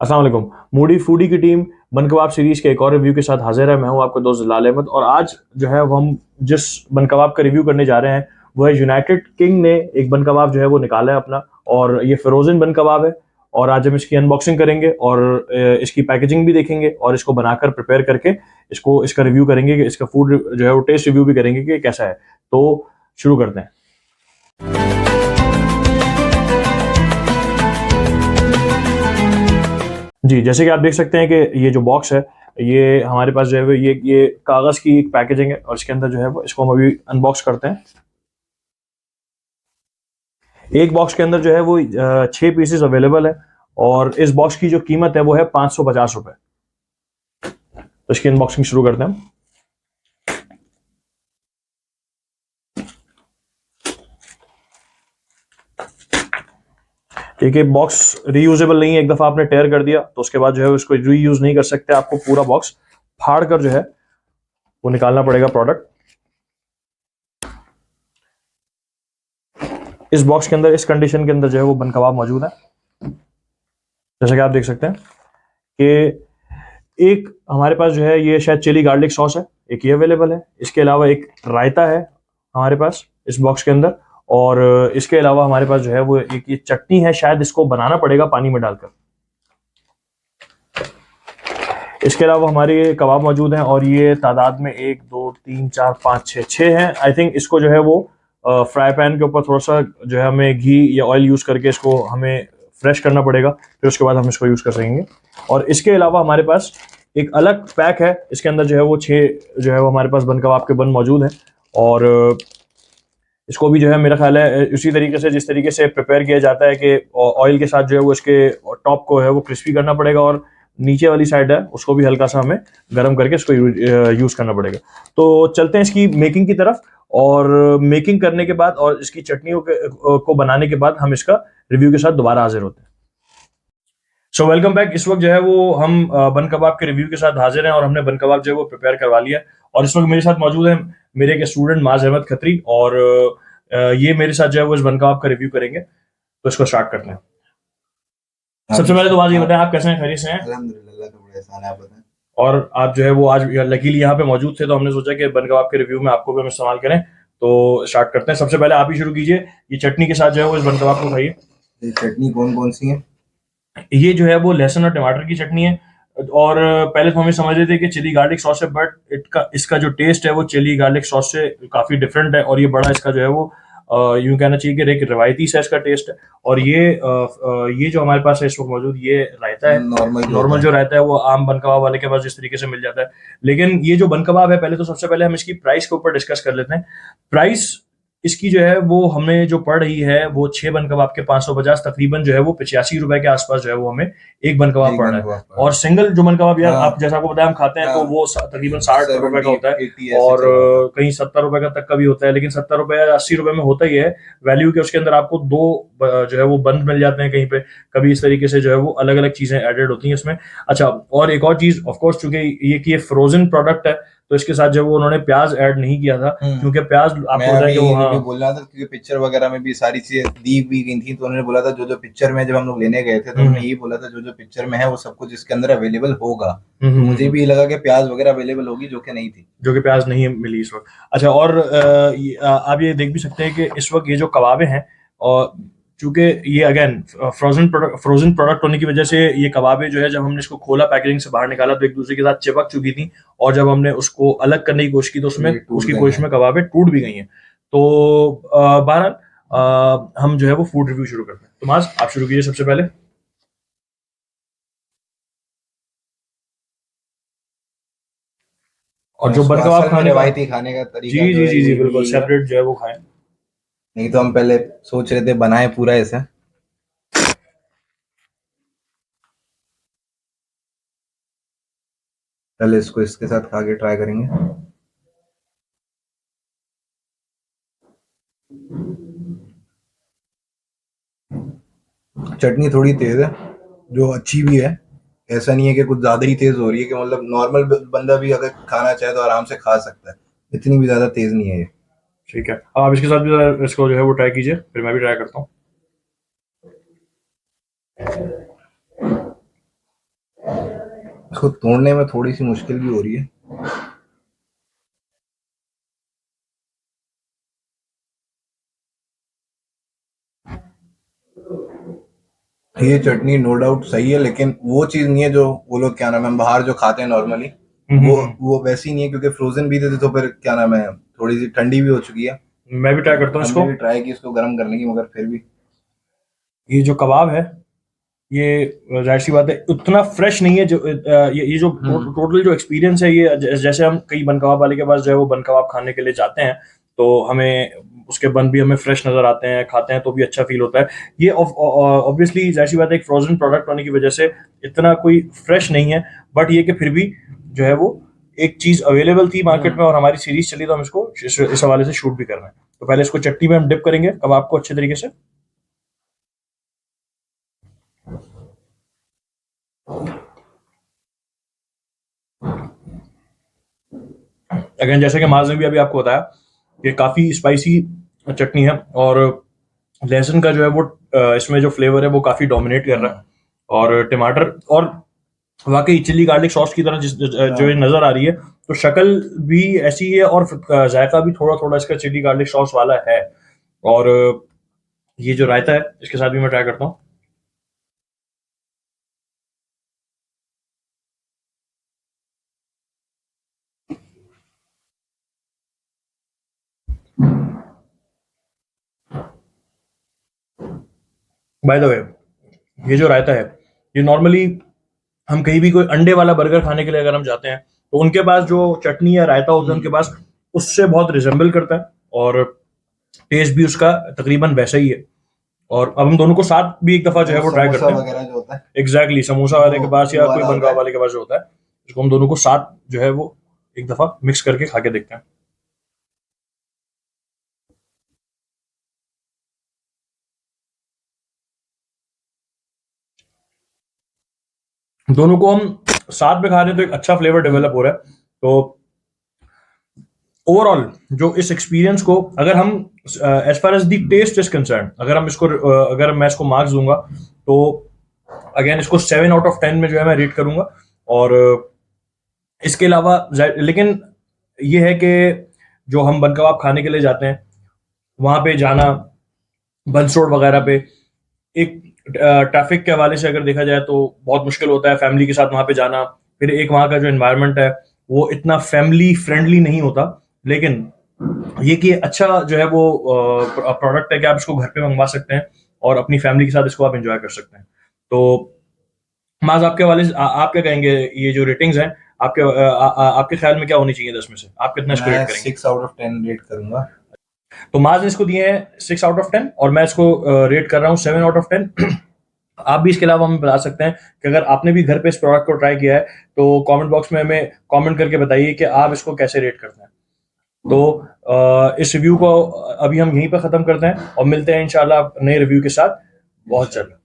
अस्सलाम वालेकुम। Moody foodie की टीम बन कबाब सीरीज के एक और रिव्यू के साथ हाजिर है। मैं हूं आपका दोस्त जलाल अहमद और आज जो है वो हम जिस बन कबाब का रिव्यू करने जा रहे हैं वो है यूनाइटेड किंग ने एक बन कबाब जो है वो निकाला है अपना, और ये फ्रोजन बन कबाब है। और आज हम इसकी अनबॉक्सिंग करेंगे और इसकी पैकेजिंग भी देखेंगे और इसको बनाकर प्रिपेयर करके इसका रिव्यू करेंगे कि इसका फूड जो है वो टेस्ट रिव्यू भी करेंगे कि कैसा है। तो शुरू करते हैं। जी, जैसे कि आप देख सकते हैं कि ये जो बॉक्स है, ये हमारे पास जो है वो ये कागज़ की एक पैकेजिंग है और इसके अंदर जो है वो इसको हम अभी अनबॉक्स करते हैं। एक बॉक्स के अंदर जो है वो 6 पीसेस अवेलेबल है और इस बॉक्स की जो कीमत है वो है 550 रुपये। तो इसकी अनबॉक्सिंग शुरू करते हैं हम। ठीक है, बॉक्स रीयूजेबल नहीं है। एक दफ़ा आपने टेयर कर दिया तो उसके बाद जो है उसको रीयूज नहीं कर सकते। आपको पूरा बॉक्स फाड़ कर जो है वो निकालना पड़ेगा प्रोडक्ट। इस बॉक्स के अंदर, इस कंडीशन के अंदर जो है वो बन कबाब मौजूद है। जैसे कि आप देख सकते हैं कि एक हमारे पास जो है ये शायद चिली गार्लिक सॉस है, एक ये अवेलेबल है। इसके अलावा एक रायता है हमारे पास इस बॉक्स के अंदर, और इसके अलावा हमारे पास जो है वो एक ये चटनी है, शायद इसको बनाना पड़ेगा पानी में डालकर। इसके अलावा हमारे कबाब मौजूद हैं और ये तादाद में 1 2 3 4 5 6 6 हैं। आई थिंक इसको जो है वो फ्राई पैन के ऊपर थोड़ा सा जो है हमें घी या ऑयल यूज़ करके इसको हमें फ्रेश करना पड़ेगा, फिर उसके बाद हम इसको यूज़ कर सकेंगे। और इसके अलावा हमारे पास एक अलग पैक है, इसके अंदर जो है वो 6 जो है वो हमारे पास बन कबाब के बन मौजूद हैं। और इसको भी जो है मेरा ख्याल है उसी तरीके से जिस तरीके से प्रिपेयर किया जाता है कि ऑयल के साथ जो है वो इसके टॉप को है वो क्रिस्पी करना पड़ेगा और नीचे वाली साइड है उसको भी हल्का सा हमें गर्म करके इसको यूज़ करना पड़ेगा। तो चलते हैं इसकी मेकिंग की तरफ, और मेकिंग करने के बाद और इसकी चटनियों को बनाने के बाद हम इसका रिव्यू के साथ दोबारा हाजिर होते हैं। So welcome back. इस वक्त जो है वो हम बन कबाब के रिव्यू के साथ हाजिर हैं और हमने बन कबाब जो है वो प्रिपेयर करवा लिया है। और इस वक्त मेरे साथ मौजूद है मेरे एक स्टूडेंट माज अहमद खत्री, और ये मेरे साथ जो है वो इस बन कबाब का रिव्यू करेंगे। तो इसको स्टार्ट करते हैं। सबसे पहले तो बात ये बताएं, आप कैसे हैं, खैरियत से हैं? अल्हम्दुलिल्लाह, तो बड़े आसान है, आप बताएं। और आप जो है वो आज लकीली यहाँ पे मौजूद थे तो हमने सोचा कि बन कबाब के रिव्यू में आपको भी हम इस्तेमाल करें। तो स्टार्ट करते हैं। सबसे पहले आप ही शुरू कीजिए। ये चटनी के साथ जो है वो इस बन कबाब को खाइए। ये चटनी कौन कौन सी है? ये जो है वो लहसुन और टमाटर की चटनी है। और पहले तो हमें समझ रहे थे कि चिली गार्लिक सॉस है, बट इसका जो टेस्ट है वो चिली गार्लिक सॉस से काफ़ी डिफरेंट है। और ये बड़ा इसका जो है वो यूं कहना चाहिए कि एक रिवायती सा इसका टेस्ट है। और ये जो हमारे पास है इस वक्त मौजूद, ये रायता है। नॉर्मल जो होता नॉर्मल है। जो रायता है वो आम बन कबाब वाले के पास जिस तरीके से मिल जाता है। लेकिन ये जो बन कबाब है, पहले तो सबसे पहले हम इसकी प्राइस के ऊपर डिस्कस कर लेते हैं। प्राइस इसकी जो है वो हमें जो पड़ रही है वो 6 बन कबाब के 550, तकरीबन जो है वो 85 रुपए के आसपास जो है वो हमें एक बन कबाब एक पड़ बन रहा है। कबाब का। और सिंगल जो बन कबाब यार, हाँ, आप जैसा आपको बताया हम खाते हैं तो हाँ, वो तकरीबन 60 रुपए का 70 होता है। 80 ऐसे और चल रहा था। कहीं 70 रुपए का तक का भी होता है, लेकिन 70 रुपए या 80 रुपए में होता ही है वैल्यू के। उसके अंदर आपको दो जो है वो बंद मिल जाते हैं कहीं पे, कभी इस तरीके से जो है वो अलग अलग चीजें एडेड होती हैं इसमें। अच्छा, और एक और चीज, ऑफ कोर्स चूंकि ये फ्रोजन प्रोडक्ट है तो इसके साथ जो है वो उन्होंने प्याज ऐड नहीं किया था, क्योंकि प्याज मैं आपको बताया अभी कि वो, ये हाँ। रिव्यू बोल रहा था क्योंकि पिक्चर वगैरह में भी सारी चीजें दी भी गई थी, तो उन्होंने बोला था जो जो पिक्चर में जब हम लोग लेने गए थे तो उन्होंने यही बोला था जो जो पिक्चर में है वो सब कुछ इसके अंदर अवेलेबल होगा। तो मुझे भी लगा कि प्याज वगैरह अवेलेबल होगी, जो कि नहीं थी। जो कि प्याज नहीं मिली इस वक्त। अच्छा, और आप ये देख भी सकते हैं कि इस वक्त ये जो कबाबे हैं, और चूंकि ये अगेन फ्रोजन प्रोडक्ट होने की वजह से ये कबाबे जो है जब हमने इसको खोला पैकेजिंग से बाहर निकाला तो एक दूसरे के साथ चिपक चुकी थी। और जब हमने उसको अलग करने की कोशिश की तो उसमें ये टूट उसकी गई कोशिश हैं। में कबाबे टूट भी गई हैं। तो बहरहाल हम जो है वो फूड रिव्यू शुरू करते हैं। तो माज, आप शुरू कीजिए सबसे पहले। और जो बन इसको कबाब असल में खाने का, रवायती खाने का जी तरीका जो जी है जी वो जी भी बिल्कुल यही है। सेपरेट जो है वो खाएं। नहीं तो हम पहले सोच रहे थे बनाए पूरा ऐसा। पहले इसको इसके साथ खा के ट्राई करेंगे। चटनी थोड़ी तेज है, जो अच्छी भी है। ऐसा नहीं है कि कुछ ज्यादा ही तेज हो रही है कि मतलब नॉर्मल बंदा भी अगर खाना चाहे तो आराम से खा सकता है। इतनी भी ज्यादा तेज नहीं है ये। ठीक है, अब आप इसके साथ भी इसको जो है वो ट्राई कीजिए, फिर मैं भी ट्राई करता हूँ। इसको तोड़ने में थोड़ी सी मुश्किल भी हो रही है। ये चटनी नो डाउट सही है, लेकिन वो चीज नहीं है जो वो लोग क्या नाम है बाहर जो खाते हैं नॉर्मली, वो वैसी नहीं है, क्योंकि फ्रोजन भी थे तो फिर क्या नाम है थोड़ी सी ठंडी भी हो चुकी है। मैं भी ट्राई करता हूँ इसको। हमने भी ट्राई की इसको गर्म करने की, मगर फिर भी ये जो कबाब है, ये जाहिर सी बात है उतना फ्रेश नहीं है। जो ये जो टोटल जो एक्सपीरियंस है, ये जैसे हम कई बन कबाब वाले के पास जो है वो बन कबाब खाने के लिए जाते हैं, तो हमें उसके बन भी हमें फ्रेश नजर आते हैं, खाते हैं तो भी अच्छा फील होता है। ये ऑब्वियसली जाहिर सी बात है एक फ्रोजन प्रोडक्ट होने की वजह से इतना कोई फ्रेश नहीं है, बट ये कि फिर भी जो है वो एक चीज अवेलेबल थी मार्केट में और हमारी सीरीज चली, तो हम इसको इस हवाले से शूट भी कर रहे हैं। तो पहले इसको चटनी में हम डिप करेंगे कबाब को अच्छे तरीके से। अगेन जैसे कि माज ने भी अभी आपको बताया कि काफी स्पाइसी चटनी है, और लहसुन का जो है वो इसमें जो फ्लेवर है वो काफी डोमिनेट कर रहा है, और टमाटर और वाकई चिल्ली गार्लिक सॉस की तरह जो ये नजर आ रही है, तो शक्ल भी ऐसी है और जायका भी थोड़ा थोड़ा इसका चिल्ली गार्लिक सॉस वाला है। और ये जो रायता है इसके साथ भी मैं ट्राई करता हूँ। बाय द वे, ये जो रायता है, ये नॉर्मली हम कहीं भी कोई अंडे वाला बर्गर खाने के लिए अगर हम जाते हैं, तो उनके पास जो चटनी या रायता होता है उनके पास, उससे बहुत रिजेंबल करता है, और टेस्ट भी उसका तकरीबन वैसा ही है। और अब हम दोनों को साथ भी एक दफा जो है वो ट्राई करते हैं। वगैरह जो होता है एग्जैक्टली समोसा वाले के पास या कोई बनगांव वाले के पास जो होता है, इसको हम दोनों को साथ जो है वो एक दफा मिक्स करके खा के देखते हैं। दोनों को हम साथ में खा रहे हैं तो एक अच्छा फ्लेवर डेवलप हो रहा है। तो ओवरऑल जो इस एक्सपीरियंस को अगर हम as far as the test is concern, अगर हम इसको अगर मैं इसको मार्क्स दूंगा, तो अगेन इसको 7 आउट ऑफ 10 में जो है मैं रेट करूंगा। और इसके अलावा लेकिन ये है कि जो हम बन कबाब खाने के लिए जाते हैं, वहां पे जाना बंस रोड वगैरह पे, एक ट्रैफिक के हवाले से अगर देखा जाए तो बहुत मुश्किल होता है फैमिली के साथ वहां पे जाना। फिर एक वहां का जो एनवायरनमेंट है वो इतना फैमिली फ्रेंडली नहीं होता। लेकिन ये कि अच्छा जो है वो प्रोडक्ट है कि आप इसको घर पे मंगवा सकते हैं और अपनी फैमिली के साथ इसको आप एंजॉय कर सकते हैं। तो माज आपके वाले आप क्या कहेंगे, ये जो रेटिंग्स हैं आपके ख्याल में क्या होनी चाहिए 10 में से, आप कितना इसको रेट मैं करेंगे? 6 आउट ऑफ 10 रेट करूंगा। तो माज ने इसको दिए हैं 6 आउट ऑफ 10 और मैं इसको रेट कर रहा हूँ 7 आउट ऑफ 10। आप भी इसके अलावा हमें बता सकते हैं कि अगर आपने भी घर पे इस प्रोडक्ट को ट्राई किया है, तो कमेंट बॉक्स में हमें कमेंट करके बताइए कि आप इसको कैसे रेट करते हैं। तो इस रिव्यू को अभी हम यहीं पर खत्म करते हैं और मिलते हैं इंशाल्लाह नए रिव्यू के साथ बहुत जल्द।